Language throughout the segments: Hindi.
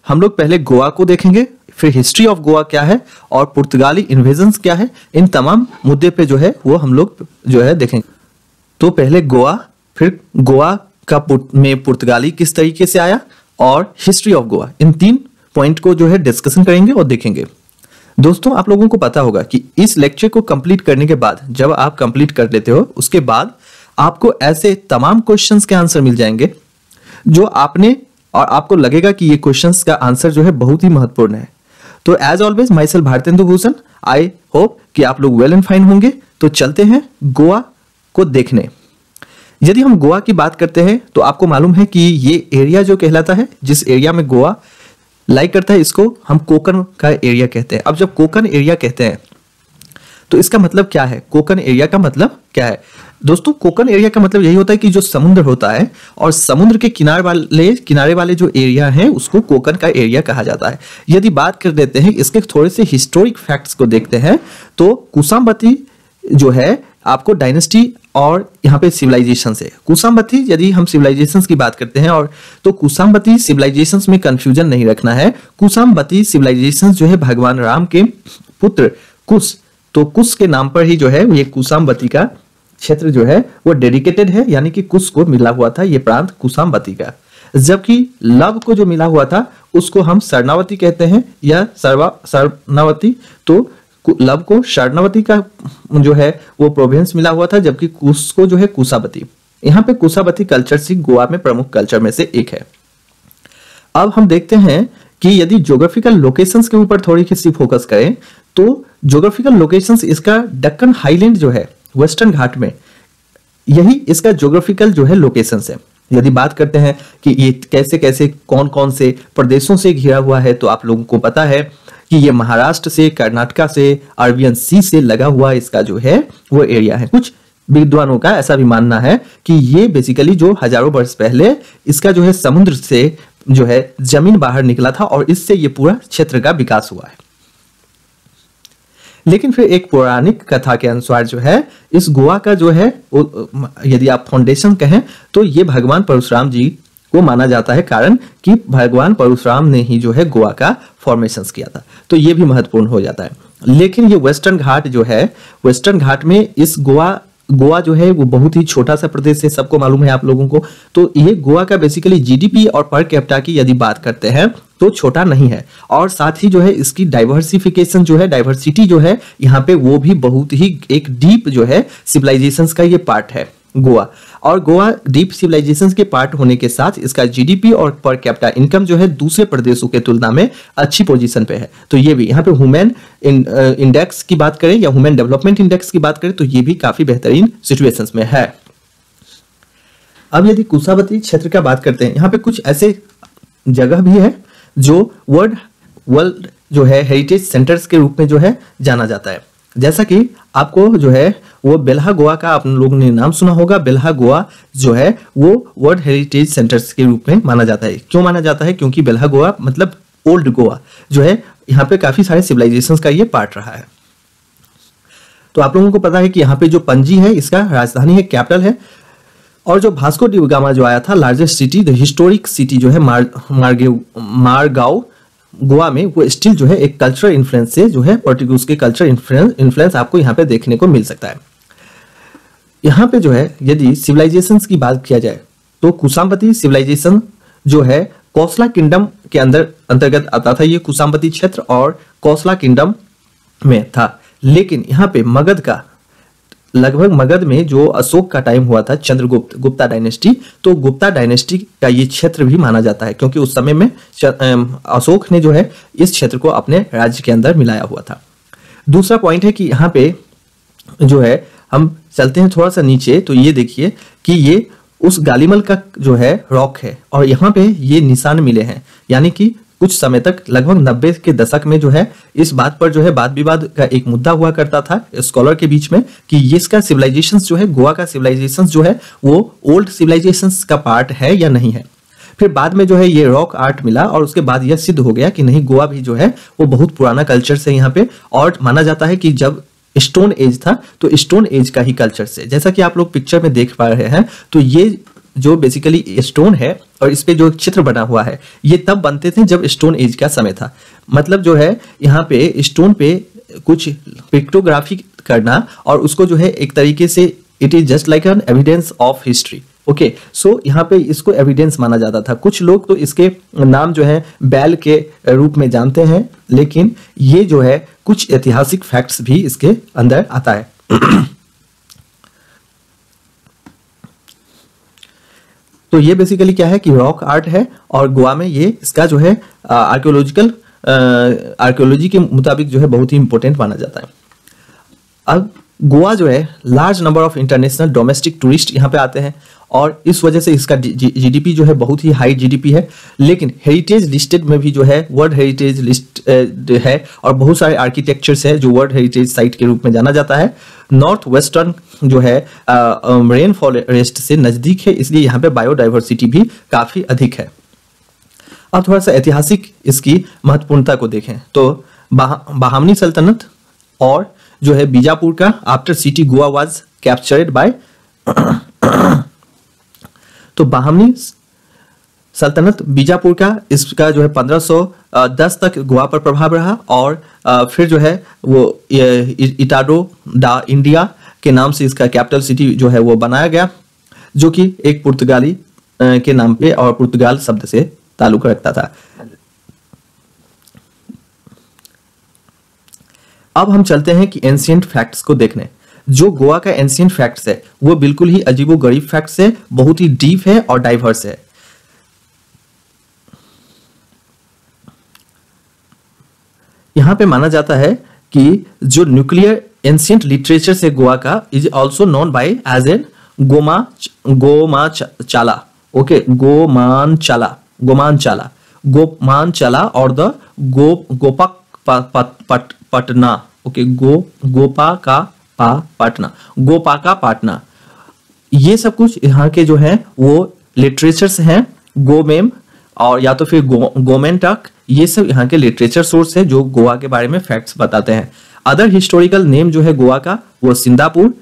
हम लोग पहले गोवा को देखेंगे, फिर हिस्ट्री ऑफ गोवा क्या है और पुर्तगाली इन्वेजन्स क्या है, इन तमाम मुद्दे पे जो है वो हम लोग जो है देखेंगे। तो पहले गोवा, फिर गोवा का में पुर्तगाली किस तरीके से आया और history of Goa, in 3 point को जो है डिस्कशन करेंगे और देखेंगे। दोस्तों आप लोगों को पता होगा कि इस लेक्चर को कंप्लीट करने के बाद, जब आप कंप्लीट कर लेते हो उसके बाद आपको ऐसे तमाम क्वेश्चंस के आंसर मिल जाएंगे जो आपने, और आपको लगेगा कि ये क्वेश्चंस का आंसर जो है बहुत ही महत्वपूर्ण है। तो as always myself Bharatendu Bhushan, I hope कि आप लोग वेल एंड फाइन होंगे। तो चलते हैं गोवा को देखने। यदि हम गोवा की बात करते हैं तो आपको मालूम है कि ये एरिया जो कहलाता है, जिस एरिया में गोवा लाइक करता है, इसको हम कोकन का एरिया कहते हैं। अब जब कोकन एरिया कहते हैं तो इसका मतलब क्या है, कोकन एरिया का मतलब क्या है? दोस्तों कोकन एरिया का मतलब यही होता है कि जो समुद्र होता है और समुद्र के किनारे वाले जो एरिया हैं उसको कोकन का एरिया कहा जाता है। यदि बात कर लेते हैं इसके थोड़े से हिस्टोरिक फैक्ट्स को देखते हैं तो कुसाम्बती जो है आपको डायनेस्टी और यहाँ पे सिविलाइजेशन से, कुसाम्बती यदि हम सिविलाइजेशंस की बात करते हैं और तो कुसाम्बती सिविलाइजेशंस में कंफ्यूजन नहीं रखना है। कुसाम्बती सिविलाइजेशंस जो है भगवान राम के पुत्र कुश, तो कुश के नाम पर ही जो है ये कुसाम्बती का क्षेत्र जो है वो डेडिकेटेड है, यानी कि कुश को मिला हुआ था ये प्रांत कुसाम्बती का। जबकि लव को जो मिला हुआ था उसको हम शरणावती कहते हैं या शरणावती। तो लव को शरणावती का जो है वो प्रोविंस मिला हुआ था, जबकि कुश को जो है कुसाबती। यहाँ पे कुसाबती कल्चर सी गोवा में प्रमुख कल्चर में से एक है। अब हम देखते हैं कि यदि ज्योग्राफिकल लोकेशंस के ऊपर थोड़ी सी फोकस करें तो ज्योग्राफिकल लोकेशंस इसका दक्कन हाईलैंड जो है वेस्टर्न घाट में, यही इसका ज्योग्राफिकल जो है लोकेशंस है। यदि बात करते हैं कि ये कैसे कैसे कौन कौन से प्रदेशों से घिरा हुआ है, तो आप लोगों को पता है कि ये महाराष्ट्र से, कर्नाटका से, अरबियन सी से लगा हुआ इसका जो है वो एरिया है। कुछ विद्वानों का ऐसा भी मानना है कि ये बेसिकली जो हजारों वर्ष पहले इसका जो है समुद्र से जो है जमीन बाहर निकला था और इससे ये पूरा क्षेत्र का विकास हुआ है। लेकिन फिर एक पौराणिक कथा के अनुसार जो है इस गोवा का जो है यदि आप फाउंडेशन कहें तो ये भगवान परशुराम जी को माना जाता है, कारण कि भगवान परशुराम ने ही जो है गोवा का फॉर्मेशन किया था। तो ये भी महत्वपूर्ण हो जाता है। लेकिन ये वेस्टर्न घाट जो है, वेस्टर्न घाट में इस गोवा जो है वो बहुत ही छोटा सा प्रदेश है, सबको मालूम है आप लोगों को। तो ये गोवा का बेसिकली जीडीपी और पर कैपिटा की यदि बात करते हैं तो छोटा नहीं है, और साथ ही जो है इसकी डाइवर्सिफिकेशन जो है, डाइवर्सिटी जो है यहाँ पे वो भी बहुत ही एक डीप जो है सिविलाइजेशंस का ये पार्ट है गोवा। और गोवा डीप सिविलाइजेशंस के पार्ट होने के साथ इसका जीडीपी और पर कैपिटा इनकम जो है दूसरे प्रदेशों के तुलना में अच्छी पोजीशन पे है। तो ये भी यहाँ पे ह्यूमन इंडेक्स की बात करें या ह्यूमन डेवलपमेंट इंडेक्स की बात करें तो ये भी काफी बेहतरीन सिचुएशंस में है। अब यदि कुसाबती क्षेत्र का बात करते हैं, यहाँ पे कुछ ऐसे जगह भी है जो वर्ल्ड जो है हेरिटेज सेंटर्स के रूप में जो है जाना जाता है। जैसा कि आपको जो है वो बेल्हा गोवा का आप लोगों ने नाम सुना होगा। बेल्हा गोवा जो है वो वर्ल्ड हेरिटेज सेंटर्स के रूप में माना जाता है। क्यों माना जाता है? क्योंकि बेल्हा गोवा मतलब ओल्ड गोवा जो है यहाँ पे काफी सारे सिविलाइजेशंस का ये पार्ट रहा है। तो आप लोगों को पता है कि यहाँ पे जो पणजी है इसका राजधानी है, कैपिटल है। और जो भास्को डी गामा जो आया था, largest city, the historic city जो है मारगांव गोवा में, वो स्टिल जो है एक कल्चरल इन्फ्लुएंस से जो है पोर्टुगीज के कल्चरल इन्फ्लुएंस आपको यहाँ पे देखने को मिल सकता है। यहाँ पे जो है यदि सिविलाइजेशंस की बात किया जाए तो कुसाम्बती सिविलाइजेशन जो है कोसला किंगडम के अंतर्गत आता था। ये कुसाम्बती क्षेत्र और कोसला किंगडम में था। लेकिन यहाँ पे मगध का, लगभग मगध में जो अशोक का टाइम हुआ था, चंद्रगुप्त, गुप्ता डायनेस्टी, तो गुप्ता डायनेस्टी का ये क्षेत्र भी माना जाता है क्योंकि उस समय में अशोक ने जो है इस क्षेत्र को अपने राज्य के अंदर मिलाया हुआ था। दूसरा पॉइंट है कि यहाँ पे जो है हम चलते हैं थोड़ा सा नीचे, तो ये देखिए कि ये उस गालीमल का जो है रॉक है और यहाँ पे ये निशान मिले हैं, यानी कि कुछ समय तक लगभग 90 के दशक में जो है इस बात पर जो है वाद विवाद का एक मुद्दा हुआ करता था स्कॉलर के बीच में कि इसका सिविलाइजेशंस जो है, गोवा का सिविलाइजेशंस जो है वो ओल्ड सिविलाइजेशंस का पार्ट है या नहीं है। फिर बाद में जो है ये रॉक आर्ट मिला और उसके बाद यह सिद्ध हो गया कि नहीं, गोवा भी जो है वो बहुत पुराना कल्चर से यहाँ पे, और माना जाता है कि जब स्टोन एज था तो स्टोन एज का ही कल्चर से, जैसा कि आप लोग पिक्चर में देख पा रहे हैं, तो ये जो बेसिकली स्टोन है और इस पे जो चित्र बना हुआ है, ये तब बनते थे जब स्टोन एज का समय था। मतलब जो है यहाँ पे स्टोन पे कुछ पिक्टोग्राफी करना और उसको जो है एक तरीके से it is just like an evidence of history. Okay, so यहाँ पे इसको एविडेंस माना जाता था। कुछ लोग तो इसके नाम जो है बैल के रूप में जानते हैं, लेकिन ये जो है कुछ ऐतिहासिक फैक्ट्स भी इसके अंदर आता है। तो ये बेसिकली क्या है कि रॉक आर्ट है और गोवा में ये इसका जो है आर्कियोलॉजी के मुताबिक जो है बहुत ही इंपॉर्टेंट माना जाता है। अब गोवा जो है large number of international domestic tourist यहाँ पे आते हैं और इस वजह से इसका जीडीपी जो है बहुत ही हाई जीडीपी है। लेकिन हेरिटेज लिस्टेड में भी जो है वर्ल्ड हेरिटेज लिस्ट है और बहुत सारे आर्किटेक्चर्स है जो वर्ल्ड हेरिटेज साइट के रूप में जाना जाता है। नॉर्थ वेस्टर्न जो है रेन फॉरेस्ट से नजदीक है, इसलिए यहाँ पे बायोडाइवर्सिटी भी काफी अधिक है। अब थोड़ा सा ऐतिहासिक इसकी महत्वपूर्णता को देखें तो बहामनी सल्तनत और जो है बीजापुर का after city Goa was captured by तो बहामनी सल्तनत बीजापुर का इसका जो है 1510 तक गोवा पर प्रभाव रहा और फिर जो है वो इटाडो डा इंडिया के नाम से इसका कैपिटल सिटी जो है वो बनाया गया, जो कि एक पुर्तगाली के नाम पे और पुर्तगाल शब्द से ताल्लुक रखता था। अब हम चलते हैं कि एंशिएंट फैक्ट्स को देखने। जो गोवा का एंशिएंट फैक्ट्स है वो बिल्कुल ही अजीबोगरीब फैक्ट्स है, बहुत ही डीप है और डाइवर्स है। यहां पे माना जाता है कि जो न्यूक्लियर एंशिएंट लिटरेचर से गोवा का is also known by as an Gomanchala. Okay, Gomanchala और द पटना। ओके, गोपाका पाटना, ये सब कुछ यहाँ के जो है वो लिटरेचर्स हैं। गोमेम और या तो फिर गोमेंटक, ये सब यहाँ के लिटरेचर सोर्स है जो गोवा के बारे में फैक्ट्स बताते हैं। अदर हिस्टोरिकल नेम जो है गोवा का वो सिंदापुर,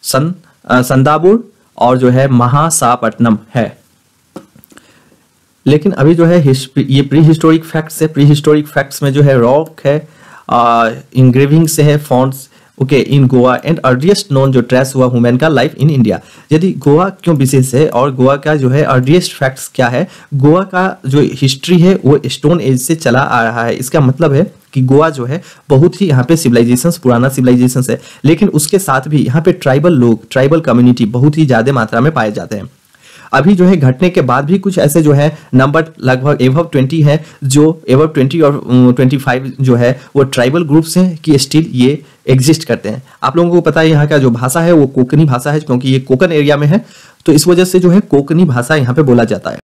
संदापुर और जो है महासापट्टनम है। लेकिन अभी जो है ये प्री हिस्टोरिक फैक्ट्स है। प्री हिस्टोरिक फैक्ट्स में जो है रॉक है, इंग्रेविंग से है, fonts okay in Goa and earliest known जो ट्रेस हुआ ह्यूमन का लाइफ इन इंडिया। यदि गोवा क्यों विशेष है और गोवा का जो है अर्लीस्ट फैक्ट्स क्या है, गोवा का जो हिस्ट्री है वो स्टोन एज से चला आ रहा है। इसका मतलब है कि गोवा जो है बहुत ही यहाँ पे सिविलाइजेशंस, पुराना सिविलाइजेशंस है, लेकिन उसके साथ भी यहाँ पे ट्राइबल लोग, ट्राइबल कम्युनिटी बहुत ही ज्यादा मात्रा में पाए जाते हैं। अभी जो है घटने के बाद भी कुछ ऐसे जो है नंबर लगभग एबव 20 है, जो एबव 20 और 25 जो है वो ट्राइबल ग्रुप्स हैं कि स्टिल ये एग्जिस्ट करते हैं। आप लोगों को पता है यहाँ का जो भाषा है वो कोकनी भाषा है, क्योंकि ये कोकन एरिया में है, तो इस वजह से जो है कोकनी भाषा यहाँ पे बोला जाता है।